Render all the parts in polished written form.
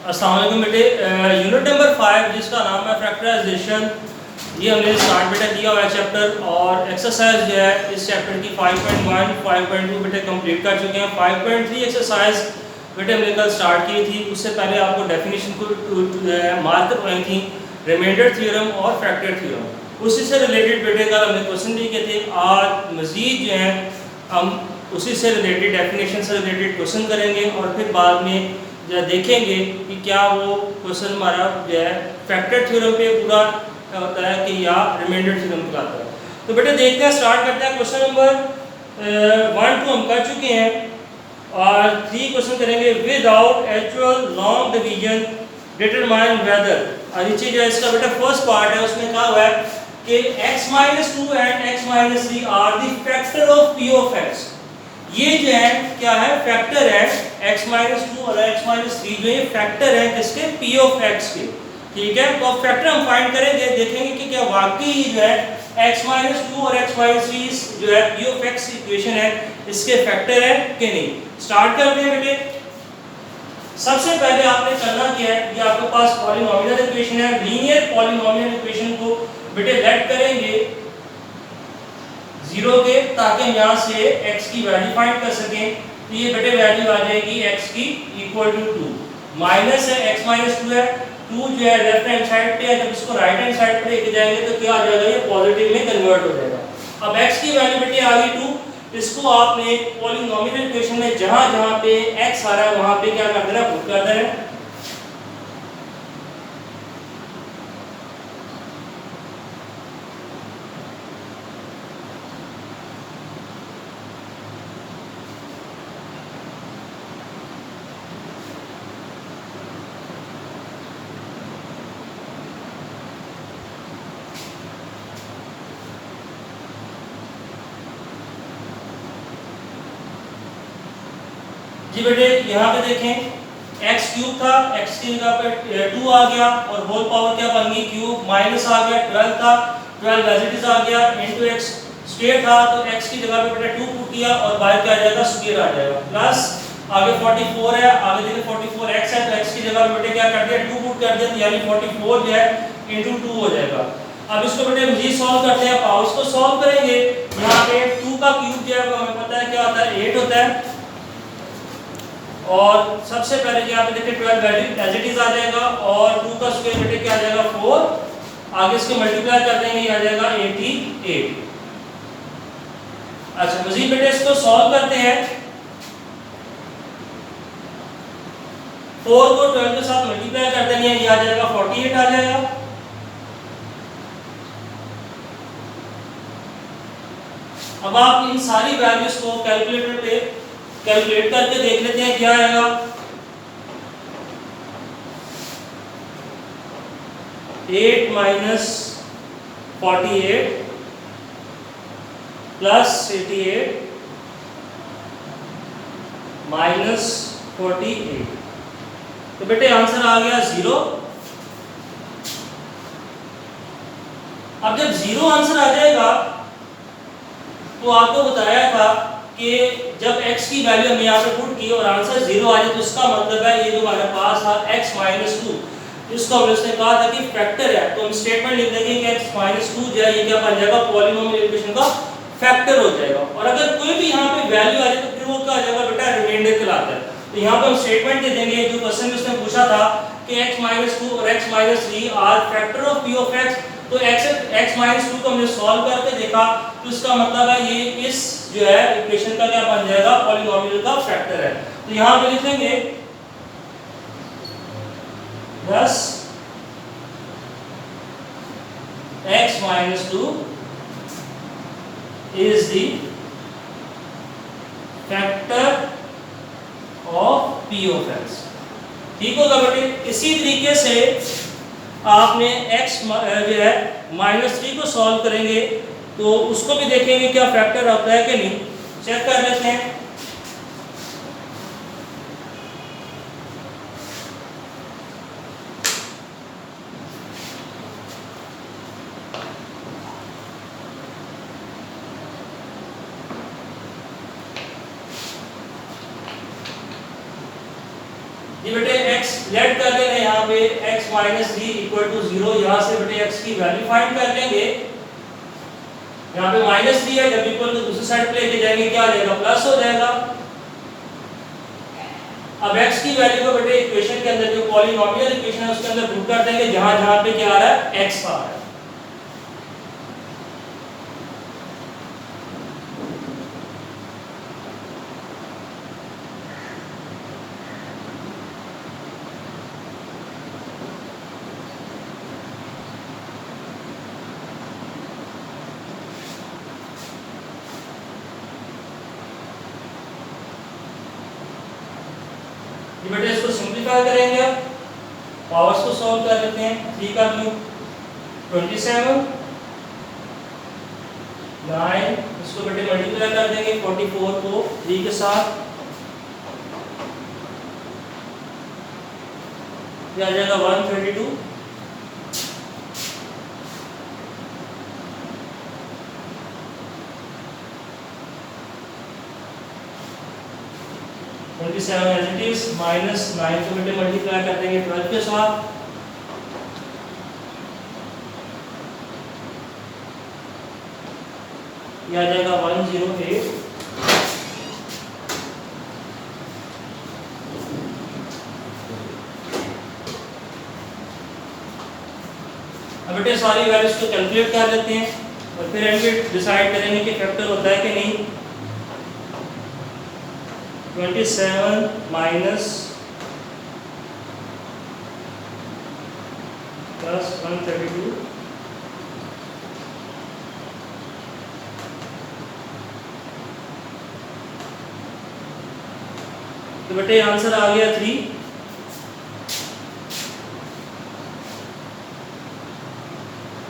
अस्सलाम वालेकुम बेटे। यूनिट नंबर 5 जिसका नाम है फैक्टराइजेशन, ये हमने स्टार्ट बेटा किया हुआ है चैप्टर, और एक्सरसाइज जो है इस चैप्टर की 5.1 5.2 बेटे कंप्लीट कर चुके हैं। 5.3 एक्सरसाइज बेटे हमने कल स्टार्ट की थी। उससे पहले आपको डेफिनेशन को मार्क करवाई थी, रिमाइंडर थ्योरम और फैक्टर थ्योरम। उसी से रिलेटेड बेटे कल हमने क्वेश्चन भी किए थे। आज मज़ीद जो है हम उसी से रिलेटेड डेफिनेशन से रिलेटेड क्वेश्चन करेंगे और फिर बाद में जो देखेंगे कि क्या वो क्वेश्चन हमारा जो है फैक्टर थ्योरम पे पूरा होता है कि या रिमाइंडर थ्योरम पे आता है। तो बेटे देखते हैं, स्टार्ट करते हैं। क्वेश्चन नंबर 1 2 हम कर चुके हैं और 3 क्वेश्चन करेंगे। Without actual long division determine whether. और ये चीज़ है, इसका बेटा फर्स्ट पार्ट है, उसमें कहा हुआ है कि x-2 and x-3 are the factor of p of x। ये जो है क्या है, फैक्टर है। x-2 और x-3 जो ये फैक्टर है किसके, p ऑफ x के। ठीक है, तो अब फैक्टर हम फाइंड करेंगे, देखेंगे कि क्या वाकई जो है x-2 और x-3 जो है p ऑफ x इक्वेशन है इसके फैक्टर है कि नहीं। स्टार्ट करते हैं बेटे। सबसे पहले आपने करना क्या है, ये आपके पास पॉलिनोमियल इक्वेशन है, लीनियर पॉलिनोमियल इक्वेशन को बेटे लेट करेंगे 0 के, ताकि हम यहाँ से x की वैल्यू फाइंड कर सकें। तो ये बेटे वैल्यू आ जाएगी x की इक्वल टू 2। माइनस है, x-2 है, 2 जो है लेफ्ट हैंड साइड पे है, जब इसको राइट हैंड साइड पे लेके जाएंगे तो क्या आ जाएगा, ये पॉजिटिव में कन्वर्ट हो जाएगा। अब x की वैल्यू बेटे आ गई 2। इसको आपने पॉलिनोमियल इक्वेशन में जहां जहां पे x आ रहा है वहां पे क्या कर देना, पुट कर देना। जी बेटे यहाँ पे देखें, x क्यूब था, x की जगह पे 2 आ गया और होल पावर क्या बन गई, क्यूब। माइनस आ गया, 12 था, 12 एज इट इज आ गया, इनटू x स्क्वायर था, तो x की जगह पे बेटे 2 पुट किया और बाहर क्या आ जाएगा, स्क्वायर आ जाएगा। प्लस आगे 44 है, आगे देखिए 44x है, तो x की जगह पे बेटे क्या कर दिया, 2 पुट कर दिया, तो यानी 44 जो है इनटू 2 हो जाएगा। अब इसको बेटे मजीद सॉल्व करते हैं, पावर्स को सॉल्व करेंगे। यहाँ पे 2 का क्यूब जो है हमें पता है क्या होता है, 8 होता है। और सबसे पहले यहाँ पे देखिए 12 वैल्यू एज इट इज आ जाएगा और 2 का स्क्वायर बेटे क्या आ जाएगा, 4। आगे इसको मल्टीप्लाई कर देंगे, ये आ जाएगा 88। अच्छा मजीद बेटे इसको सॉल्व करते हैं। 4 को 12 के साथ मल्टीप्लाई कर देंगे, ये आ जाएगा 48 आ जाएगा। अब आप इन सारी वैल्यूज को कैलकुलेटर पे कैलकुलेट करके देख लेते हैं क्या आएगा। 8 माइनस 48 प्लस 88 माइनस 48, तो बेटे आंसर आ गया 0। अब जब 0 आंसर आ जाएगा तो आपको बताया था कि जब x की वैल्यू हमने यहाँ पे पुट की और आंसर 0 आ जाए तो उसका मतलब है ये जो हमारे पास था x-2, जिसको हमने उसने कहा था कि फैक्टर है, तो हम स्टेटमेंट लिख देंगे कि x-2 जो है ये क्या बन जाएगा, पॉलिनोमियल इक्वेशन का फैक्टर हो जाएगा। और अगर कोई भी यहाँ पे वैल्यू आ जाए तो फिर वो क्या आ जाएगा बेटा, रिमाइंडर कहलाता है। तो यहाँ पे हम स्टेटमेंट दे देंगे, जो क्वेश्चन में उसने पूछा था कि x-2 और x-3 are factor of p of x। तो x-2 को हमने सॉल्व करके देखा, तो इसका मतलब है ये इस जो है इक्वेशन का क्या बन जाएगा, पॉलिनोमियल का फैक्टर है। तो यहाँ पे लिख देंगे 10 x-2 is the factor of p of x। ठीक होगा बेटे। इसी तरीके से आपने x जो है -3 को सॉल्व करेंगे तो उसको भी देखेंगे क्या फैक्टर होता है कि नहीं, चेक कर लेते हैं। ये बेटे x x लेट कर लेंगे यहाँ पे x माइनस 3 इक्वल टू 0, यहाँ से बेटे x की वैल्यू फाइंड कर लेंगे। यहाँ पे माइनस 3 है, जब इक्वल तो दूसरी साइड पे लेके जाएंगे क्या आ जाएगा, प्लस हो जाएगा। अब x की वैल्यू को बेटे इक्वेशन के अंदर जो पॉलिनोमियल इक्वेशन है उसके अंदर पुट कर देंगे, जहां जहां पे क्या आ रहा है, x आ रहा है। ये बेटे इसको सिंपलीफाई करेंगे, पावर्स को सॉल्व कर लेते हैं। 3 का क्यूब 27, 9, इसको बेटे मल्टीप्लाई कर देंगे 44 को 3 के साथ, ये आ जाएगा 132। एज इट इज माइनस 9 को बेटे मल्टीप्लाई कर देंगे 12 के साथ, ये आ जाएगा 108। अब बेटे सारी वैल्यूज को कैलकुलेट कर लेते हैं और फिर एंड डिसाइड करेंगे कि फैक्टर होता है कि नहीं। 27 माइनस प्लस 132, तो बेटे आंसर आ गया 3।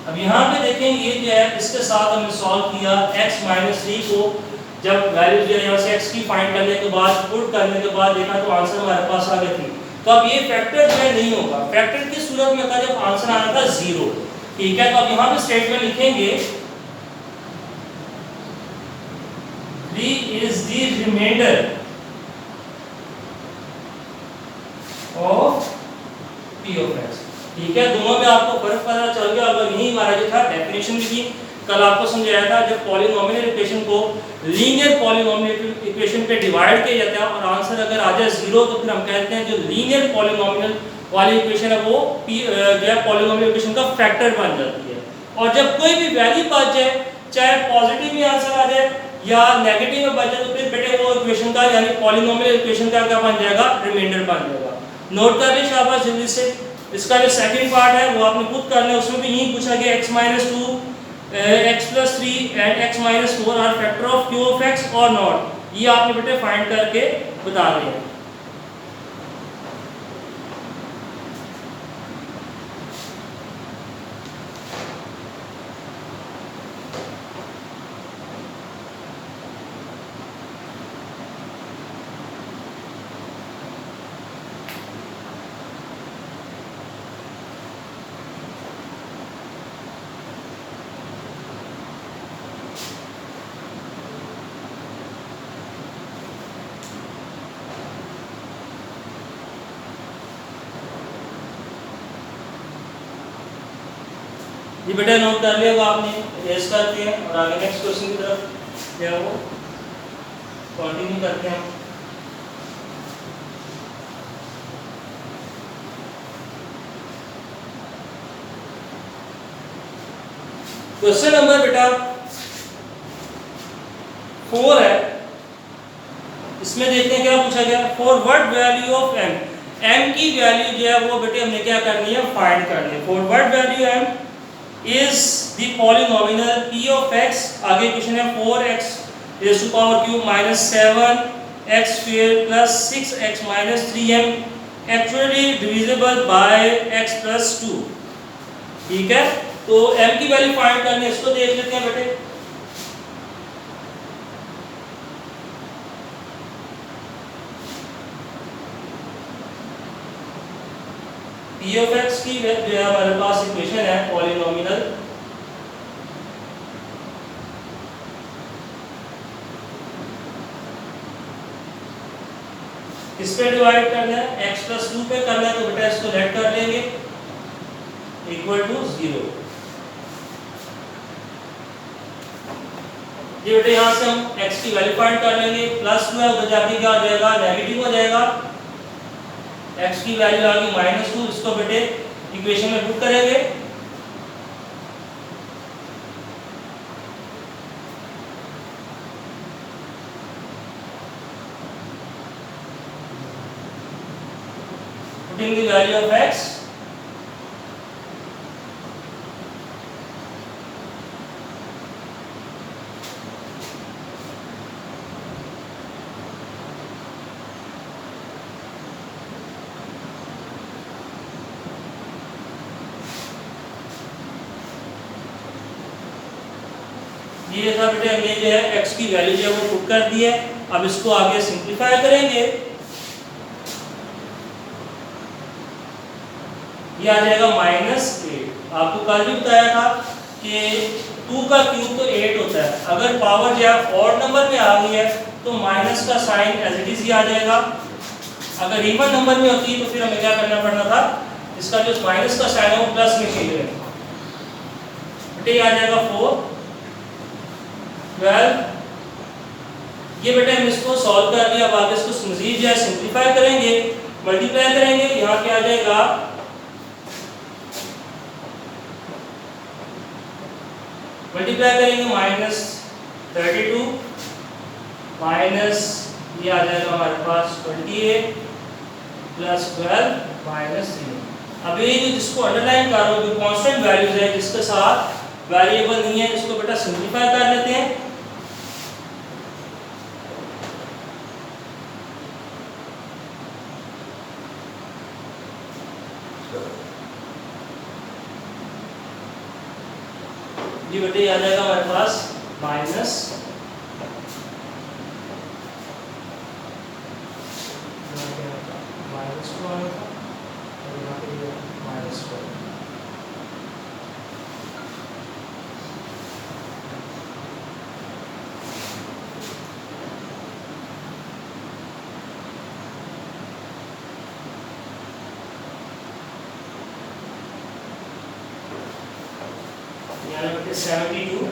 अब यहाँ पे देखें, ये जो है इसके साथ हमने सॉल्व किया x माइनस 3 को, जब वैल्यू जो है यहाँ से x की फाइंड करने के बाद पुट करने के बाद देखा तो आंसर हमारे पास आ गई थी। तो अब ये फैक्टर जो है नहीं होगा, फैक्टर की सूरत में था जब आंसर आना था 0, ठीक है। तो अब यहाँ पे स्टेटमेंट लिखेंगे 3 is the remainder of p of x, ठीक है। दोनों में आपको फर्क पता चल गया। और यही हमारा जो था डेफिनेशन भी थी, कल आपको समझाया था, जब पॉलिनोमियल इक्वेशन को लीनियर पॉलिनोमियल इक्वेशन पे डिवाइड किया जाता है और आंसर अगर आ जाए 0 तो फिर हम कहते हैं जो लीनियर पॉलिनोमियल वाली इक्वेशन है वो जो है पॉलिनोमियल इक्वेशन का फैक्टर बन जाती है। और जब कोई भी वैल्यू बच जाए, चाहे पॉजिटिव में आंसर आ जाए या नेगेटिव में बच जाए, तो फिर बेटे वो इक्वेशन का यानी पॉलिनोमियल इक्वेशन का क्या बन जाएगा, रिमाइंडर बन जाएगा। नोट कर ले शाबाश जल्दी से। इसका जो सेकंड पार्ट है वो आपने खुद करना है, उसमें भी यही पूछा गया x minus 2 x plus 3 and x minus 4 are factor of q of x और नॉट, ये आपने बेटे फाइंड करके बता रहे हैं। ये बेटा नोट कर लिया होगा आपने, रेस करते हैं और आगे नेक्स्ट क्वेश्चन की तरफ क्या वो कंटिन्यू करते हैं। क्वेश्चन नंबर बेटा 4 है, इसमें देखते हैं क्या पूछा गया। For what value of m, m की वैल्यू जो है वो बेटे हमने क्या करनी है, फाइंड करनी है। For what value m is the polynomial p of x, आगे क्वेश्चन है 4x raised to power cube minus 7x square plus 6x minus 3m actually divisible by x plus 2, ठीक है। तो m की वैल्यू फाइंड करनी है, इसको देख लेते हैं बेटे। p of x की जो है हमारे पास इक्वेशन है पॉलिनोमियल, किस पे डिवाइड करना है, x प्लस 2 पे करना है, तो बेटा इसको लेट कर लेंगे इक्वल टू 0। ये बेटा यहाँ से हम x की वैल्यू फाइंड कर लेंगे, प्लस 2 है उधर जाके क्या हो जाएगा, नेगेटिव हो जाएगा, x की वैल्यू आ गई -2, इसको बेटे इक्वेशन में पुट करेंगे। Putting the value of x, ये था बेटे हमने जो है x की वैल्यू जो है वो पुट कर दी है। अब इसको आगे सिंप्लीफाई करेंगे, ये आ जाएगा -8। आपको कल भी बताया था कि 2 का क्यूब तो 8 होता है, अगर पावर जो है ऑड नंबर में आ गई है तो माइनस का साइन एज इट इज ही आ जाएगा। अगर इवन नंबर में होती तो फिर हमें क्या करना पड़ना था, इसका जो माइनस का साइन है वो प्लस में चेंज होगा। बेटे आ जाएगा 4 12। ये बेटे हम इसको सॉल्व कर लिया, अब आगे इसको मजीद जो है सिंप्लीफाई करेंगे, मल्टीप्लाई करेंगे, यहाँ पे आ जाएगा मल्टीप्लाई करेंगे -32 माइनस ये आ जाएगा हमारे पास 28 प्लस 12 -3। अब ये जो जिसको अंडरलाइन कर रहा हूँ, जो कांस्टेंट वैल्यूज है जिसके साथ वेरिएबल नहीं है, इसको बेटा सिंप्लीफाई कर लेते हैं। ये बेटे आ जाएगा हमारे पास -2 72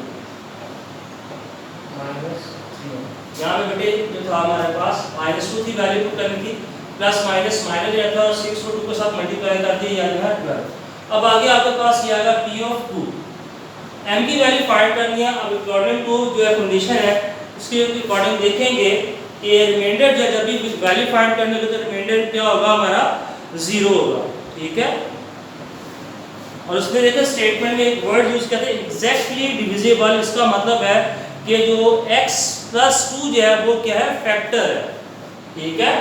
यहाँ पे बेटे जो था हमारे पास -2 थी, वैल्यू पुट करनी थी, प्लस माइनस माइनस रहता है और 6 को 2 के साथ मल्टीप्लाई कर दिए, यानी है 12। अब आगे आपके पास ये आएगा p ऑफ 2, m की वैल्यू फाइंड करनी है। अब अकॉर्डिंग टू जो है कंडीशन है उसके अकॉर्डिंग देखेंगे कि रिमाइंडर जब भी वैल्यू फाइंड करने के तो रिमाइंडर क्या होगा, हमारा 0 होगा, ठीक है। और उसमें देखिए स्टेटमेंट में एक वर्ड यूज करते हैं एग्जैक्टली डिविजिबल। इसका मतलब है कि जो x प्लस 2 जो है वो क्या है, फैक्टर है, ठीक है।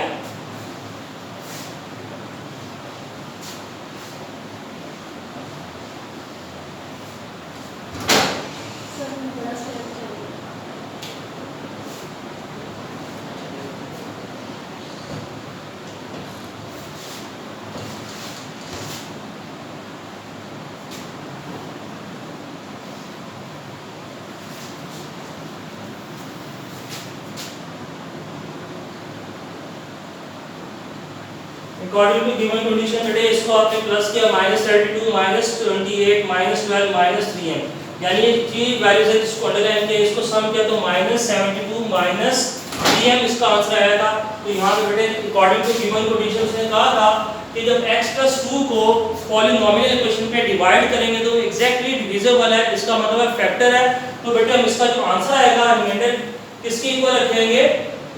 अकॉर्डिंग टू गिवन कंडीशन बेटे इसको आपने प्लस किया -32 -28 -12 -3m, यानी ये वैल्यूज है जिसको अंडरलाइन किया, इसको सम किया तो -72 -3m इसका आंसर आया था। तो यहाँ पे बेटे अकॉर्डिंग टू गिवन कंडीशन उसने कहा था कि जब x + 2 को पॉलिनोमियल इक्वेशन पे डिवाइड करेंगे तो एग्जैक्टली डिविजिबल है, इसका मतलब है फैक्टर है। तो बेटे हम इसका जो आंसर आएगा रिमाइंडर किसके इक्वल रखेंगे,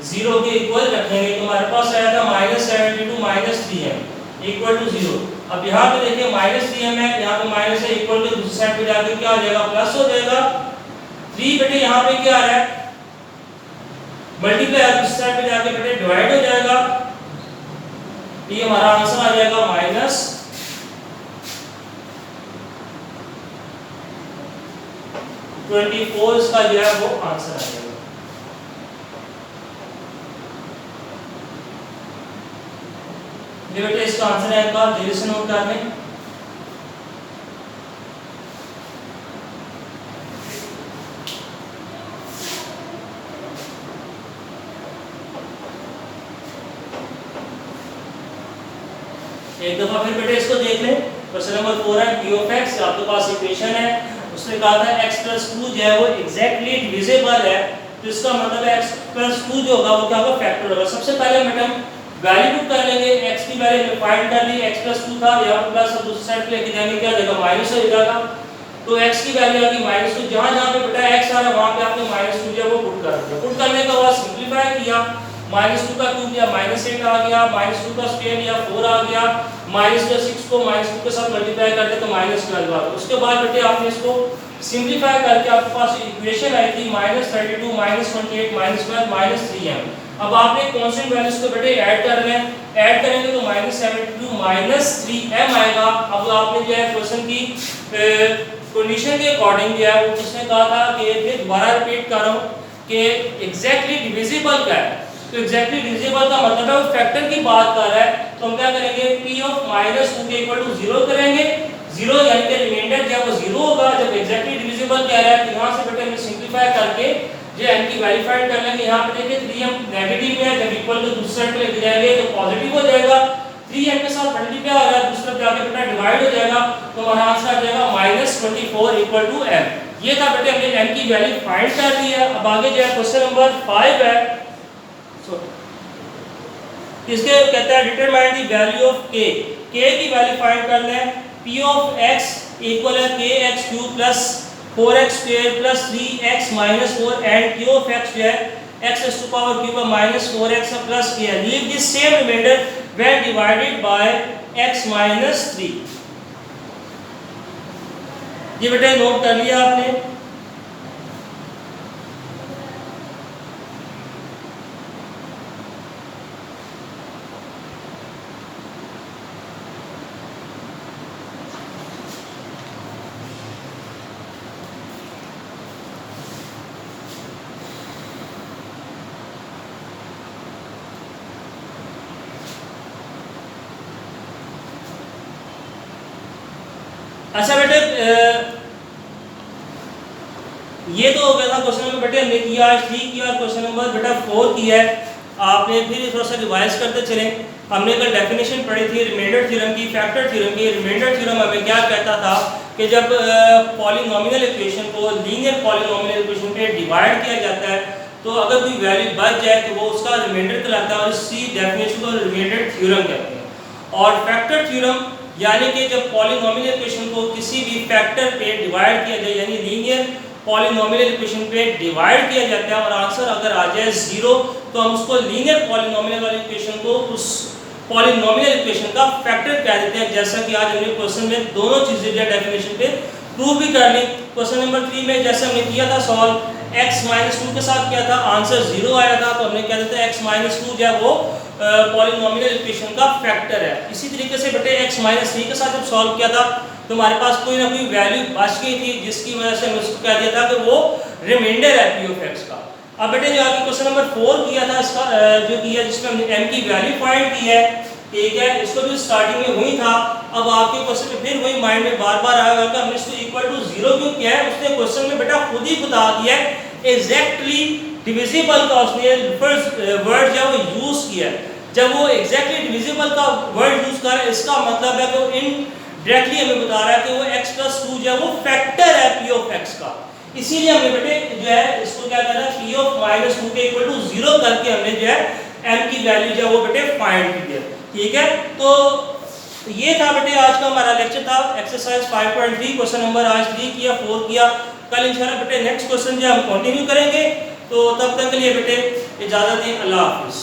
0 के इक्वल रखेंगे। तो हमारे पास आया था -72 -3m इक्वल टू 0। अब यहाँ पे देखिए -3m है, यहाँ पे माइनस है, इक्वल टू दूसरी साइड पे जाके क्या हो जाएगा, प्लस हो जाएगा। 3 बेटे यहाँ पे क्या आ रहा है, मल्टीप्लाई, दूसरी साइड पे जाके बेटे डिवाइड हो जाएगा। ये हमारा आंसर आ जाएगा -24 इसका जो है वो आंसर आ जाएगा। बेटे इसका आंसर है आपका जल्दी से नोट कर लें। एक दफा फिर बेटे इसको देख लें। क्वेश्चन नंबर 4 है p ऑफ x, आपके पास इक्वेशन है, उसने कहा था x + 2 जो है वो एग्जैक्टली डिविजिबल है, तो इसका मतलब है x + 2 जो होगा वो क्या होगा, फैक्टर होगा। सबसे पहले बेटा हम वैल्यू पुट कर लेंगे, x की वैल्यू हमने फाइंड कर ली, x + 2 था, यहाँ प्लस अब दूसरी साइड पे लेके जाएंगे, क्या जाएगा माइनस हो जाएगा, तो x की वैल्यू आ गई -2, जहां जहां पे बेटा x आ रहा है वहां पे आपने -2 जो है वो पुट कर दिया। पुट करने के बाद सिंपलीफाई किया, -2 का क्यूब लिया -8 आ गया, -2 का स्क्वायर लिया 4 आ गया, -6 को -2 के साथ मल्टीप्लाई करते तो -12 आ गया। उसके बाद बेटे आपने इसको सिंपलीफाई करके आपके पास इक्वेशन आई थी -32 -28 -12 -3m। अब आपने कांस्टेंट वैल्यूज को बेटे ऐड करना है, ऐड करेंगे तो -72 -3m आएगा। अब आपने जो है क्वेश्चन की कंडीशन के अकॉर्डिंग जो है वो किसने कहा था कि फिर दोबारा रिपीट कर रहा हूं कि एग्जैक्टली डिविजिबल क्या है, तो एग्जैक्टली डिविजिबल का मतलब है वो फैक्टर की बात कर रहा है, तो हम क्या करेंगे p ऑफ -2 के इक्वल टू 0 करेंगे, 0 यानी कि रिमाइंडर जो है वो 0 होगा। जब एग्जैक्टली डिविजिबल कह रहा है तो यहां से बेटे हमने सिंपलीफाई करके जो n की वैल्यू फाइंड कर लेंगे। यहां पे देखिए 3m नेगेटिव में है, जब इक्वल टू दूसरी साइड पे लेके जाएंगे तो पॉजिटिव हो जाएगा, 3m के साथ मल्टीप्लाई हो रहा है, दूसरा जाके बेटा डिवाइड हो जाएगा, तो हमारा आंसर आ जाएगा -24 इक्वल टू m। ये था बेटे हमने n की वैल्यू फाइंड कर ली है। अब आगे जो है क्वेश्चन नंबर 5 है, इसके कहता है determine the value of k, k की वैल्यू फाइंड करना है। p ऑफ x इक्वल है kx³ plus 4x² plus 3x minus 4 and q of x जो है x⁴ minus 4x plus k। Leave this same remainder when divided by x minus 3। ये बेटा note कर लिया आपने। अच्छा बेटे ये तो हो गया था क्वेश्चन नंबर बेटे हमने किया, आज 3 किया, क्वेश्चन नंबर बेटा 4 किया है। आपने फिर थोड़ा सा रिवाइज करते चलें। हमने कल डेफिनेशन पढ़ी थी रिमाइंडर थ्योरम की, फैक्टर थ्योरम की। रिमाइंडर थ्योरम हमें क्या कहता था कि जब पॉलिनोमियल इक्वेशन को लीनियर पॉलिनोमियल इक्वेशन पे डिवाइड किया जाता है तो अगर कोई वैल्यू बच जाए तो वो उसका रिमाइंडर कहलाता है, और इसी डेफिनेशन को रिमाइंडर थ्योरम कहते हैं। और फैक्टर थ्योरम यानी कि जब पॉलिनोमियल इक्वेशन को किसी भी फैक्टर पे डिवाइड किया जाए, यानी लीनियर पॉलिनोमियल इक्वेशन पे डिवाइड किया जाता है और आंसर अगर आ जाए 0 तो हम उसको लीनियर पॉलिनोमियल वाली इक्वेशन को उस पॉलिनोमियल इक्वेशन का फैक्टर कह देते हैं। जैसा कि आज हमने क्वेश्चन में दोनों चीजें जो डेफिनेशन पे प्रूव भी कर ली। क्वेश्चन नंबर 3 में जैसे हमने किया था सॉल्व, x-2 के साथ किया था, आंसर 0 आया था, तो हमने क्या देते हैं x-2 जो है वो पॉलिनोमियल इक्वेशन का फैक्टर है। इसी तरीके से बेटे x-3 के साथ जब सॉल्व किया था तो हमारे पास कोई ना कोई वैल्यू बच गई थी जिसकी वजह से हमने उसको कह दिया था कि वो रिमाइंडर है p ऑफ x का। अब बेटे जो आपने क्वेश्चन नंबर 4 किया था इसका जो किया जिसमें हमने m की वैल्यू फाइंड की है, ठीक है, इसको भी स्टार्टिंग में हुई था। अब आपके क्वेश्चन में फिर वही माइंड में बार-बार आएगा कि हमने इसको इक्वल टू 0 क्यों किया है। उसने क्वेश्चन में बेटा खुद ही बता दिया है एग्जैक्टली डिविजिबल का उसने वर्ड जो वो यूज किया है। जब वो एग्जैक्टली डिविजिबल का वर्ड यूज कर रहा है इसका मतलब है कि वो इनडायरेक्टली हमें बता रहा है कि वो x+2 जो है वो फैक्टर है p ऑफ x का। इसीलिए हमने बेटे जो है इसको क्या करना है p ऑफ -2 के इक्वल टू 0 करके हमने जो है m की वैल्यू जो है वो बेटे फाइंड की है। ठीक है, तो ये था बेटे आज का हमारा लेक्चर था एक्सरसाइज 5.3। क्वेश्चन नंबर आज 3 किया, 4 किया। कल इंशाल्लाह बेटे नेक्स्ट क्वेश्चन जो हम कंटिन्यू करेंगे। तो तब तक के लिए बेटे इजाजत दें, अल्लाह हाफिज़।